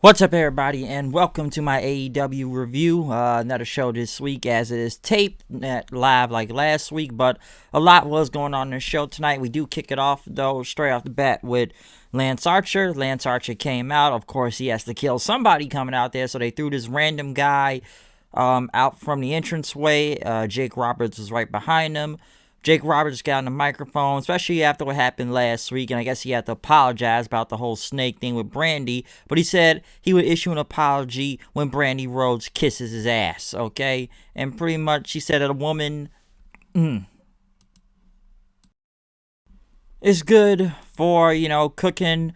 What's up, everybody, and welcome to my AEW review. Another show this week, as it is taped live like last week, but a lot was going on in the show tonight. We do kick it off, though, straight off the bat with Lance Archer. Lance Archer came out. Of course, he has to kill somebody coming out there, so they threw this random guy out from the entranceway. Jake Roberts was right behind him. Jake Roberts got on the microphone, especially after what happened last week, and I guess he had to apologize about the whole snake thing with Brandy, but he said he would issue an apology when Brandy Rhodes kisses his ass, okay? And pretty much he said that a woman is good for, cooking,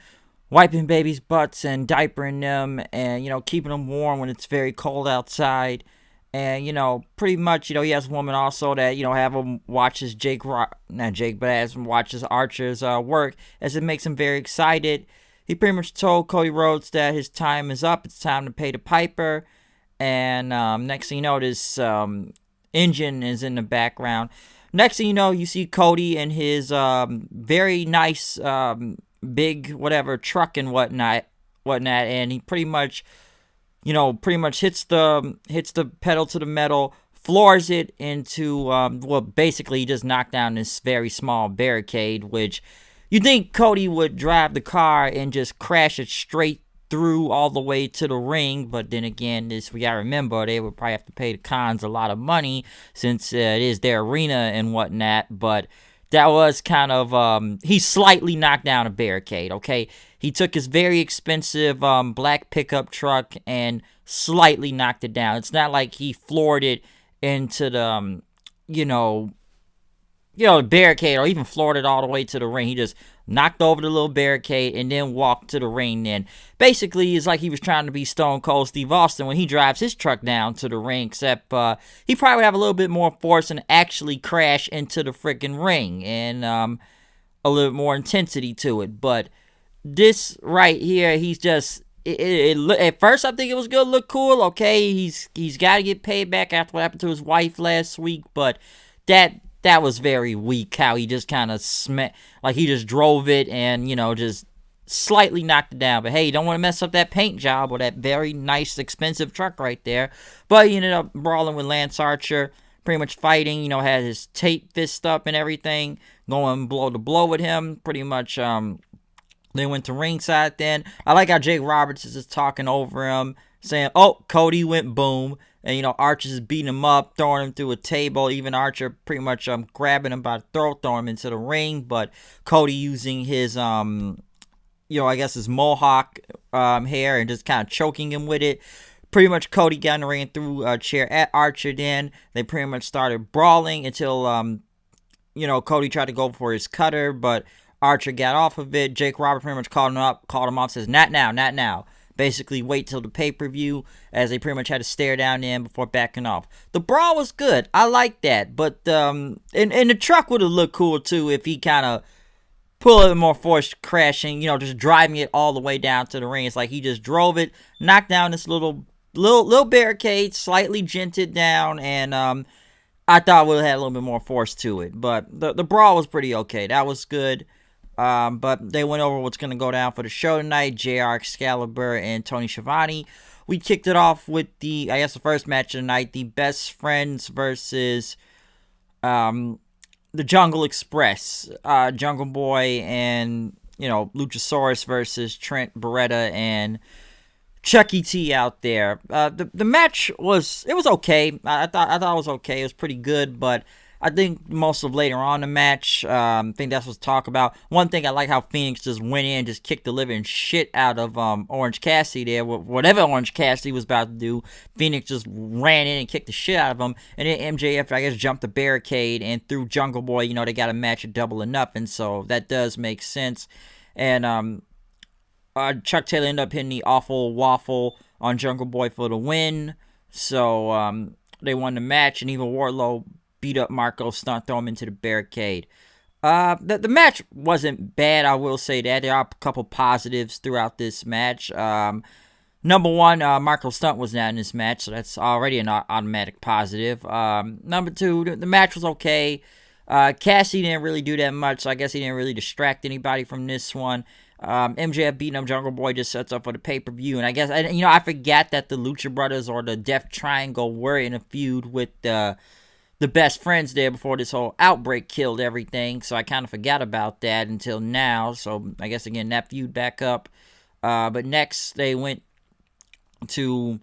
wiping babies' butts and diapering them and, keeping them warm when it's very cold outside. And, pretty much, he has a woman also that, have him watches has him watches Archer's work, as it makes him very excited. He pretty much told Cody Rhodes that his time is up. It's time to pay the piper. And next thing you know, this engine is in the background. Next thing you know, you see Cody in his very nice big whatever truck and whatnot, and he pretty much hits the pedal to the metal, floors it into, basically he just knocked down this very small barricade, which you think Cody would drive the car and just crash it straight through all the way to the ring, but then again, we gotta remember, they would probably have to pay the Khans a lot of money, since it is their arena and whatnot, but that was kind of, he slightly knocked down a barricade, okay? He took his very expensive black pickup truck and slightly knocked it down. It's not like he floored it into the, the barricade, or even floored it all the way to the ring. He just knocked over the little barricade and then walked to the ring. Then basically, it's like he was trying to be Stone Cold Steve Austin when he drives his truck down to the ring, except he probably would have a little bit more force and actually crash into the freaking ring, and a little more intensity to it. But this right here, he's just at first I think it was gonna look cool. Okay, he's got to get paid back after what happened to his wife last week, but that was very weak. How he just kind of he just drove it and just slightly knocked it down. But hey, you don't want to mess up that paint job or that very nice expensive truck right there. But he ended up brawling with Lance Archer, pretty much fighting. Had his tape fist up and everything, going blow to blow with him. Pretty much they went to ringside then. I like how Jake Roberts is just talking over him, saying, "Oh, Cody went boom." And, Archer's just beating him up, throwing him through a table. Even Archer pretty much grabbing him by the throat, throwing him into the ring. But Cody using his, I guess his mohawk hair and just kind of choking him with it. Pretty much Cody got in the ring and threw a chair at Archer then. They pretty much started brawling until, Cody tried to go for his cutter, but Archer got off of it. Jake Roberts pretty much called him off, says, "Not now, not now." Basically, wait till the pay-per-view, as they pretty much had to stare down in before backing off. The brawl was good. I like that. But, and the truck would have looked cool, too, if he kind of put a little more force crashing, just driving it all the way down to the ring. It's like he just drove it, knocked down this little barricade, slightly gented down, and I thought it would have had a little bit more force to it. But the brawl was pretty okay. That was good. But they went over what's going to go down for the show tonight. JR Excalibur and Tony Schiavone. We kicked it off with the first match of the night. The Best Friends versus the Jungle Express. Jungle Boy and, Luchasaurus versus Trent Beretta and Chucky T out there. The match was okay. I thought it was okay. It was pretty good, but I think most of later on the match, I think that's what's talk about. One thing I like how Phoenix just went in and just kicked the living shit out of Orange Cassidy there. Whatever Orange Cassidy was about to do, Phoenix just ran in and kicked the shit out of him. And then MJF, I guess, jumped the barricade and threw Jungle Boy. They got a match at Double or Nothing, so that does make sense. And Chuck Taylor ended up hitting the awful waffle on Jungle Boy for the win. So they won the match, and even Wardlow beat up Marco Stunt, throw him into the barricade. The match wasn't bad, I will say that. There are a couple positives throughout this match. Number one, Marco Stunt was not in this match, so that's already an automatic positive. Number two, the match was okay. Cassie didn't really do that much, so I guess he didn't really distract anybody from this one. MJF beating up Jungle Boy just sets up for the pay-per-view, and I guess, I forgot that the Lucha Brothers or the Death Triangle were in a feud with the best friends there before this whole outbreak killed everything, so I kind of forgot about that until now, so I guess, again, that feud back up. But next, they went to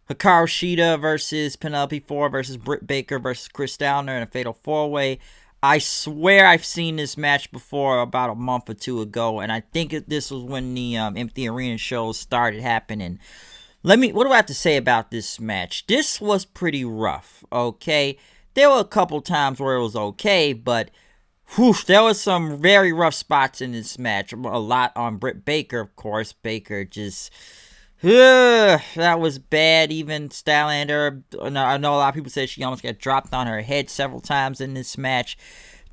Hikaru Shida versus Penelope Ford versus Britt Baker versus Chris Statlander in a fatal 4-way. I swear I've seen this match before about a month or two ago, and I think this was when the empty arena shows started happening. What do I have to say about this match? This was pretty rough, okay? There were a couple times where it was okay, but there was some very rough spots in this match. A lot on Britt Baker, of course. Baker just... that was bad. Even Statlander, I know a lot of people said she almost got dropped on her head several times in this match.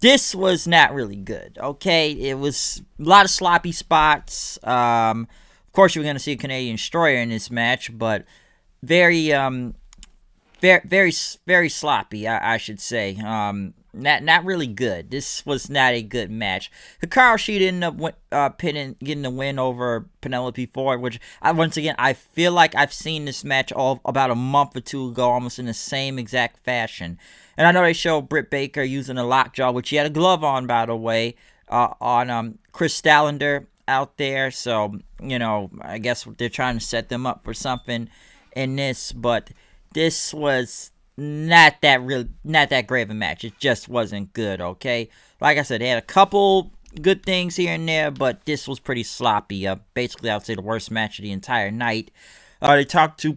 This was not really good, okay? It was a lot of sloppy spots. Of course, you're going to see a Canadian Destroyer in this match, but very sloppy, I should say. Not really good. This was not a good match. Hikaru Shida ended up getting the win over Penelope Ford, which, once again, I feel like I've seen this match about a month or two ago, almost in the same exact fashion. And I know they showed Britt Baker using a lockjaw, which she had a glove on, by the way, on Chris Statlander out there. So, I guess they're trying to set them up for something in this, but this was not that great of a match. It just wasn't good, okay? Like I said, they had a couple good things here and there, but this was pretty sloppy. Basically, I would say the worst match of the entire night. They talked to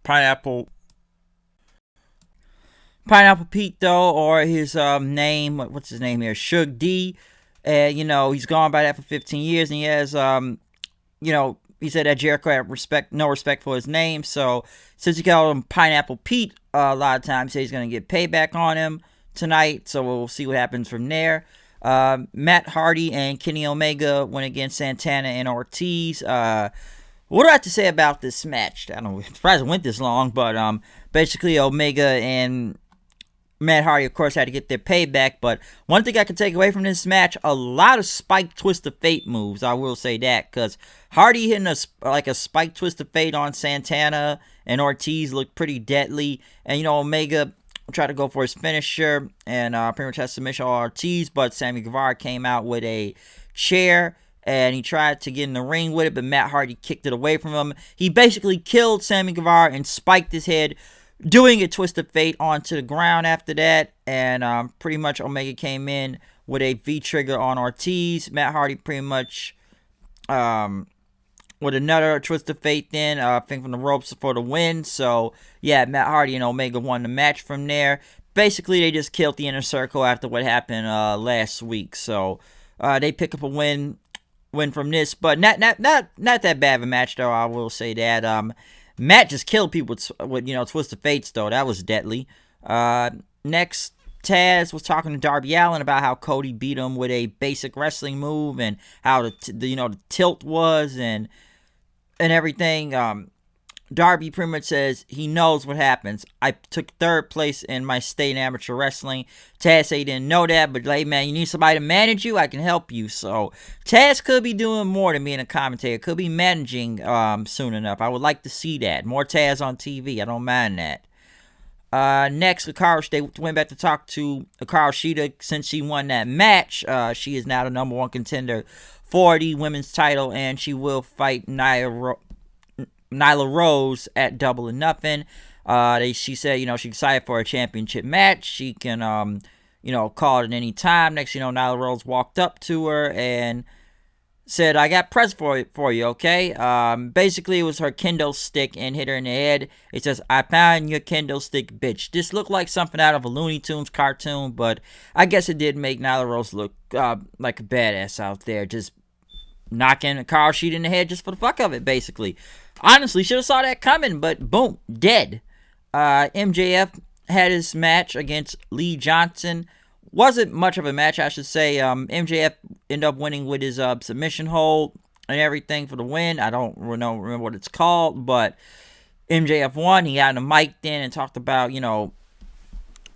Pineapple Pete, though, or his name, what's his name here? Suge D. He's gone by that for 15 years, and he has, he said that Jericho had no respect for his name, so since he called him Pineapple Pete a lot of times, he said he's going to get payback on him tonight, so we'll see what happens from there. Matt Hardy and Kenny Omega went against Santana and Ortiz. What do I have to say about this match? I don't know, I'm surprised it went this long, but basically Omega and Matt Hardy, of course, had to get their payback, but one thing I can take away from this match, a lot of spike twist of fate moves, I will say that, because Hardy hitting a spike twist of fate on Santana and Ortiz looked pretty deadly, and Omega tried to go for his finisher, and pretty much had submission on Ortiz, but Sammy Guevara came out with a chair, and he tried to get in the ring with it, but Matt Hardy kicked it away from him. He basically killed Sammy Guevara and spiked his head, doing a twist of fate onto the ground after that, and pretty much Omega came in with a V-trigger on Ortiz. Matt Hardy pretty much with another twist of fate then, thing from the ropes for the win. So, yeah, Matt Hardy and Omega won the match from there. Basically, they just killed the Inner Circle after what happened last week. So, they pick up a win from this, but not that bad of a match, though, I will say that. Matt just killed people with Twist of Fates, though. That was deadly. Next, Taz was talking to Darby Allin about how Cody beat him with a basic wrestling move and how the tilt was and everything. Darby pretty much says he knows what happens. I took third place in my state in amateur wrestling. Taz said he didn't know that, but hey, man, you need somebody to manage you? I can help you. So Taz could be doing more than being a commentator. Could be managing soon enough. I would like to see that. More Taz on TV. I don't mind that. Next, they went back to talk to Hikaru Shida since she won that match. She is now the number one contender for the women's title, and she will fight Nyla Rose at Double or Nothing. She said, she's excited for a championship match. She can, call it at any time. Next, Nyla Rose walked up to her and said, I got press for you, okay? Basically, it was her kendo stick and hit her in the head. It says, I found your kendo stick, bitch. This looked like something out of a Looney Tunes cartoon, but I guess it did make Nyla Rose look like a badass out there, just knocking a car sheet in the head just for the fuck of it, basically. Honestly, should have saw that coming, but boom, dead. MJF had his match against Lee Johnson. Wasn't much of a match, I should say. MJF ended up winning with his submission hold and everything for the win. I don't remember what it's called, but MJF won. He had a mic then and talked about,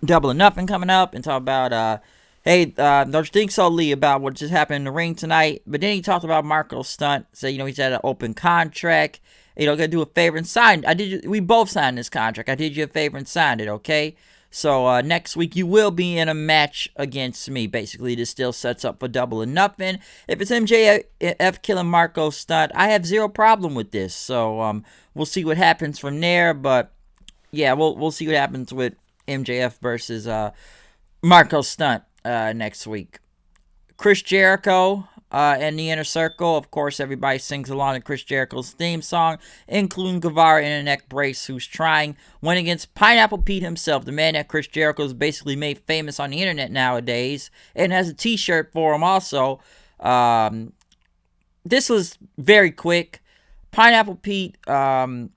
Double or Nothing coming up and talk about, hey, don't you think so, Lee, about what just happened in the ring tonight? But then he talked about Marco's stunt. Said, he's had an open contract. Gonna do a favor and sign. We both signed this contract. I did you a favor and signed it, okay? So next week you will be in a match against me. Basically, this still sets up for Double or Nothing. If it's MJF killing Marco's stunt, I have zero problem with this. So we'll see what happens from there. But yeah, we'll see what happens with MJF versus Marco's stunt next week. Chris Jericho and the Inner Circle. Of course, everybody sings along to Chris Jericho's theme song, including Guevara in a neck brace, who's trying. Went against Pineapple Pete himself, the man that Chris Jericho's basically made famous on the internet nowadays, and has a t-shirt for him also. This was very quick. Pineapple Pete,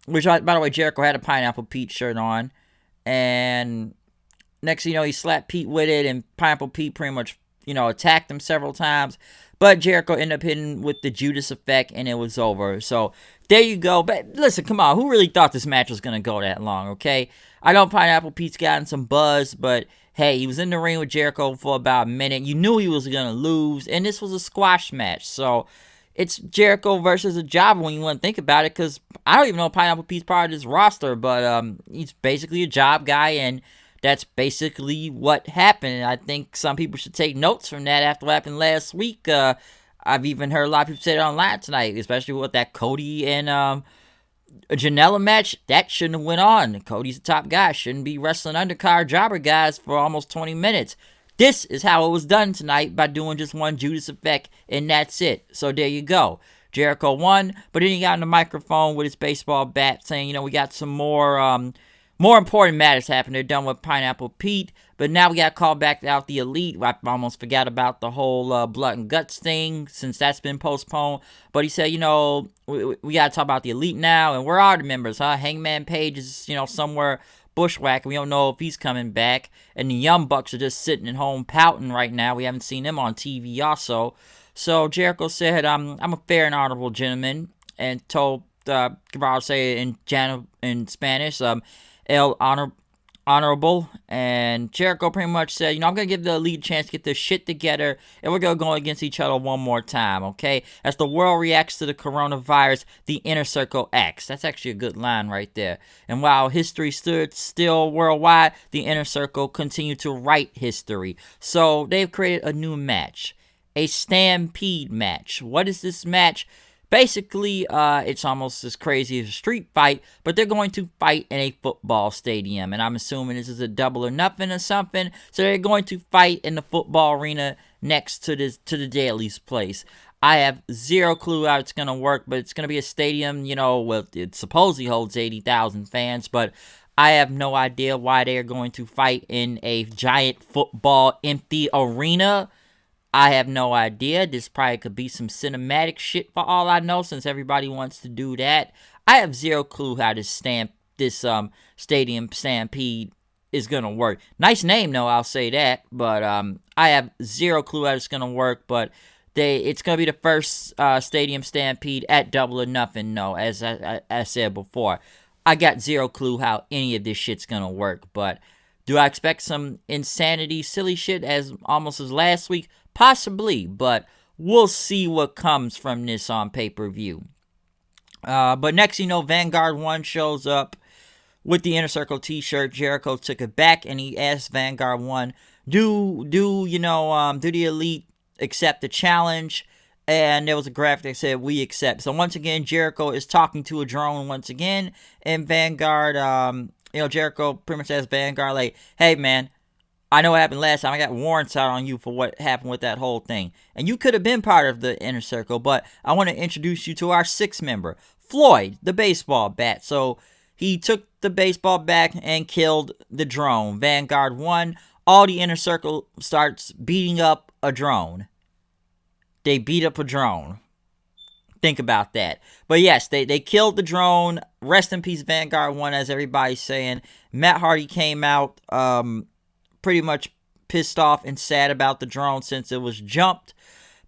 which, by the way, Jericho had a Pineapple Pete shirt on. And next thing you know, he slapped Pete with it, and Pineapple Pete pretty much, attacked him several times. But Jericho ended up hitting with the Judas effect, and it was over. So, there you go. But listen, come on. Who really thought this match was going to go that long, okay? I know Pineapple Pete's gotten some buzz, but hey, he was in the ring with Jericho for about a minute. You knew he was going to lose, and this was a squash match. So, it's Jericho versus a jobber when you want to think about it, because I don't even know if Pineapple Pete's part of this roster, but he's basically a job guy, and that's basically what happened. And I think some people should take notes from that after what happened last week. I've even heard a lot of people say it online tonight, especially with that Cody and Janela match. That shouldn't have went on. Cody's the top guy. Shouldn't be wrestling undercard jobber guys for almost 20 minutes. This is how it was done tonight, by doing just one Judas effect, and that's it. So there you go. Jericho won, but then he got on the microphone with his baseball bat saying, we got some more important matters happening. They're done with Pineapple Pete, but now we got called back out the Elite. I almost forgot about the whole Blood and Guts thing, since that's been postponed. But he said, we got to talk about the Elite now, and where are the members, huh? Hangman Page is, somewhere bushwhacking. We don't know if he's coming back. And the Young Bucks are just sitting at home pouting right now. We haven't seen them on TV also. So Jericho said, I'm a fair and honorable gentleman, and told Guevara, say it in Spanish, el honorable. And Jericho pretty much said, I'm going to give the Elite a chance to get their shit together, and we're going to go against each other one more time, okay? As the world reacts to the coronavirus, the Inner Circle acts. That's actually a good line right there. And while history stood still worldwide, the Inner Circle continued to write history. So they've created a new match, a Stampede match. What is this match? Basically, it's almost as crazy as a street fight, but they're going to fight in a football stadium, and I'm assuming this is a Double or Nothing or something, so they're going to fight in the football arena next to the Daily's place. I have zero clue how it's going to work, but it's going to be a stadium, it supposedly holds 80,000 fans, but I have no idea why they are going to fight in a giant football empty arena. I have no idea. This probably could be some cinematic shit for all I know, since everybody wants to do that. I have zero clue how this stadium Stampede is gonna work. Nice name though, I'll say that. But I have zero clue how it's gonna work. But it's gonna be the first stadium Stampede at Double or Nothing. No, as I said before, I got zero clue how any of this shit's gonna work. But do I expect some insanity, silly shit almost as last week? Possibly, but we'll see what comes from this on pay-per-view. But next, Vanguard 1 shows up with the Inner Circle t-shirt. Jericho took it back, and he asked Vanguard 1, do the Elite accept the challenge? And there was a graphic that said, we accept. So once again, Jericho is talking to a drone once again, and Vanguard, Jericho pretty much asked Vanguard, like, hey, man, I know what happened last time. I got warrants out on you for what happened with that whole thing. And you could have been part of the Inner Circle, but I want to introduce you to our sixth member, Floyd, the baseball bat. So he took the baseball bat and killed the drone. Vanguard won. All the Inner Circle starts beating up a drone. They beat up a drone. Think about that. But yes, they killed the drone. Rest in peace, Vanguard 1, as everybody's saying. Matt Hardy came out pretty much pissed off and sad about the drone since it was jumped.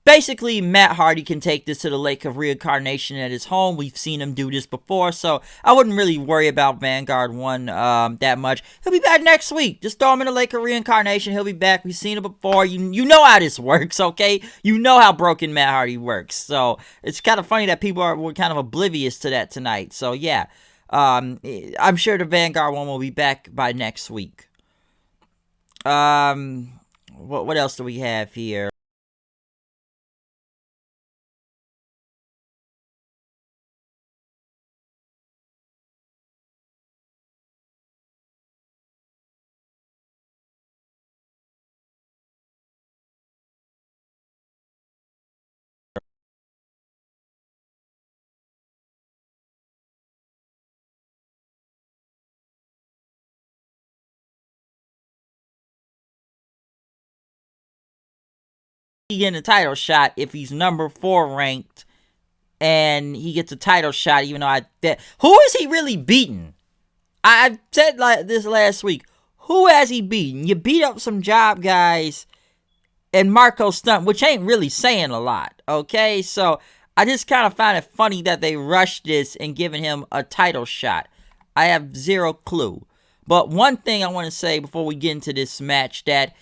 basically, Matt Hardy can take this to the Lake of Reincarnation at his home. We've seen him do this before, so I wouldn't really worry about Vanguard 1 that much. He'll be back next week. Just throw him in the Lake of Reincarnation. He'll be back. We've seen him before. You know how this works, okay? You know how broken Matt Hardy works. So it's kind of funny that people were kind of oblivious to that tonight. So, yeah. I'm sure the Vanguard 1 will be back by next week. What else do we have here? He getting a title shot if he's number 4 ranked and he gets a title shot, even though who is he really beating? I said like this last week. Who has he beaten? You beat up some job guys and Marco Stunt, which ain't really saying a lot, okay? So I just kind of find it funny that they rushed this and giving him a title shot. I have zero clue. But one thing I want to say before we get into this match, that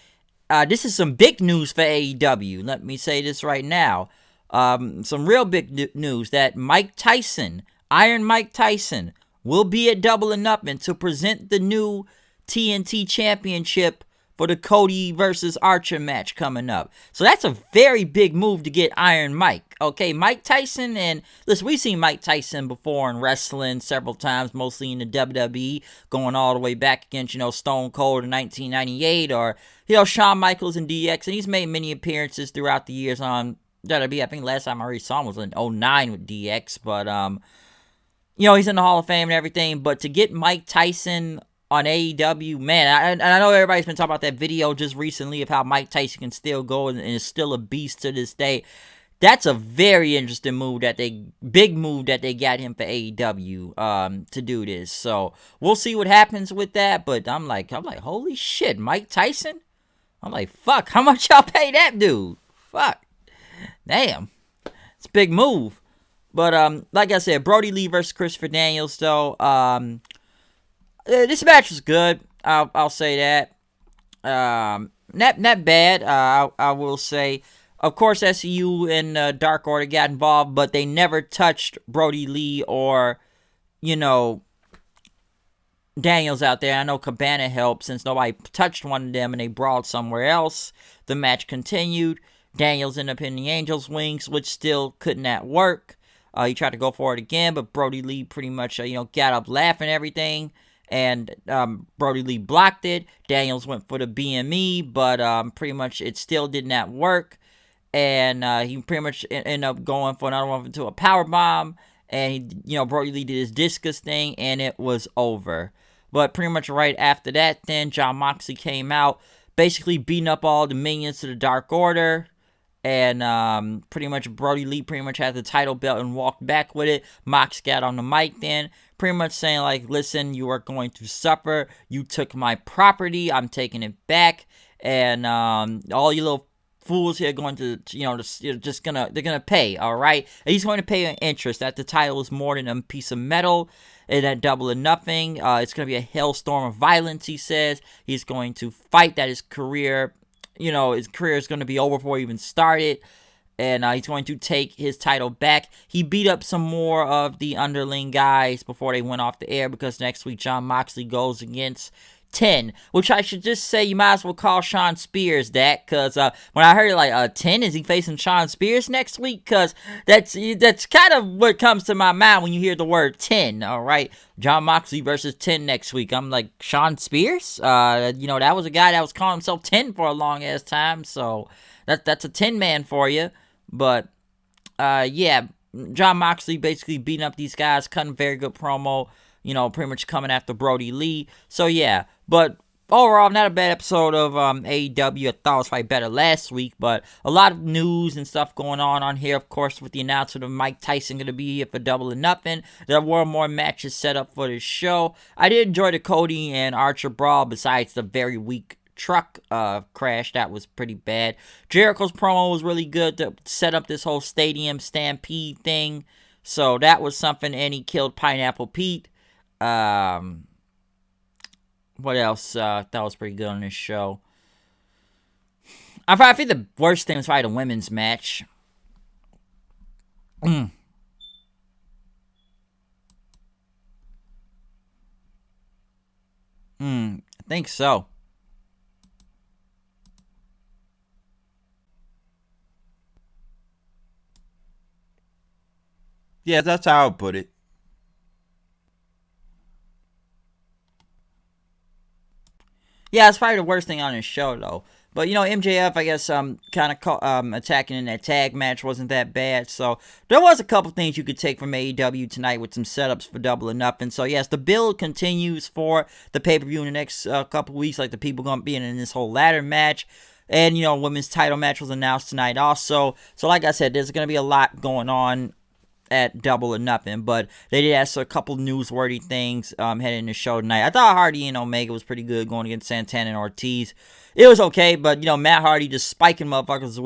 this is some big news for AEW. Let me say this right now. Some real big news that Mike Tyson, Iron Mike Tyson, will be at Double or Nothing to present the new TNT Championship for the Cody versus Archer match coming up. So that's a very big move to get Iron Mike. Okay, Mike Tyson, and listen, we've seen Mike Tyson before in wrestling several times, mostly in the WWE, going all the way back against, Stone Cold in 1998, or, Shawn Michaels in DX, and he's made many appearances throughout the years on WWE. I think last time I already saw him was in 2009 with DX, but, he's in the Hall of Fame and everything, but to get Mike Tyson on AEW, man, I know everybody's been talking about that video just recently of how Mike Tyson can still go and is still a beast to this day. That's a very interesting move big move that they got him for AEW to do this. So we'll see what happens with that. But I'm like, holy shit, Mike Tyson? I'm like, fuck, how much y'all pay that dude? Fuck, damn, it's a big move. But like I said, Brody Lee versus Christopher Daniels, though. This match was good. I'll say that. Not bad. I will say. Of course, SCU and Dark Order got involved, but they never touched Brody Lee or, Daniels out there. I know Cabana helped since nobody touched one of them and they brawled somewhere else. The match continued. Daniels ended up in the Angels' wings, which still could not work. He tried to go for it again, but Brody Lee pretty much, got up laughing and everything. And Brody Lee blocked it. Daniels went for the BME, but pretty much it still did not work. And he pretty much ended up going for another one into a power bomb. And Brody Lee did his discus thing, and it was over. But pretty much right after that, then Jon Moxley came out, basically beating up all the minions to the Dark Order. And pretty much Brody Lee pretty much had the title belt and walked back with it. Mox got on the mic then, pretty much saying like, listen, you are going to suffer. You took my property. I'm taking it back. And all you little fools here are going to, they're gonna pay, all right? And he's going to pay an interest. That the title is more than a piece of metal. And at Double or Nothing, it's going to be a hellstorm of violence, he says. He's going to fight that his career is going to be over before he even started. And he's going to take his title back. He beat up some more of the underling guys before they went off the air, because next week Jon Moxley goes against 10, which I should just say you might as well call Sean Spears that, because when I heard like 10, is he facing Sean Spears next week? Because that's kind of what comes to my mind when you hear the word 10. All right, Jon Moxley versus 10 next week. I'm like, Sean Spears? That was a guy that was calling himself 10 for a long ass time, so that's a 10 man for you. But yeah, Jon Moxley basically beating up these guys, cutting a very good promo, pretty much coming after Brody Lee. So yeah, but overall, not a bad episode of AEW. I thought it was probably better last week, but a lot of news and stuff going on here, of course, with the announcement of Mike Tyson going to be here for Double or Nothing. There were more matches set up for this show. I did enjoy the Cody and Archer brawl, besides the very weak truck crash that was pretty bad. Jericho's promo was really good to set up this whole stadium stampede thing. So that was something, and he killed Pineapple Pete. What else? That was pretty good on this show. I think the worst thing was probably the women's match. I think so. Yeah, that's how I would put it. Yeah, it's probably the worst thing on this show, though. But, MJF, I guess, kind of attacking in that tag match wasn't that bad. So, there was a couple things you could take from AEW tonight with some setups for Double or Nothing. So, yes, the build continues for the pay-per-view in the next couple weeks. Like, the people going to be in this whole ladder match. And, women's title match was announced tonight also. So, like I said, there's going to be a lot going on at Double or Nothing, but they did ask a couple newsworthy things heading in the show tonight. I thought Hardy and Omega was pretty good going against Santana and Ortiz. It was okay, but Matt Hardy just spiking motherfuckers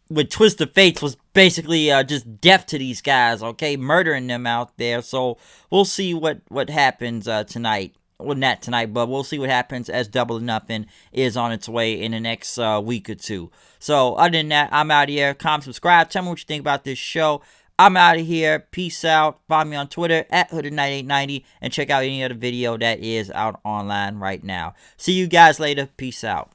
with Twist of Fates was basically just death to these guys, okay, murdering them out there. So we'll see what happens tonight. Well, not tonight, but we'll see what happens as Double or Nothing is on its way in the next week or two. So other than that, I'm out of here. Comment, subscribe. Tell me what you think about this show. I'm out of here. Peace out. Follow me on Twitter at HoodedKnight890 and check out any other video that is out online right now. See you guys later. Peace out.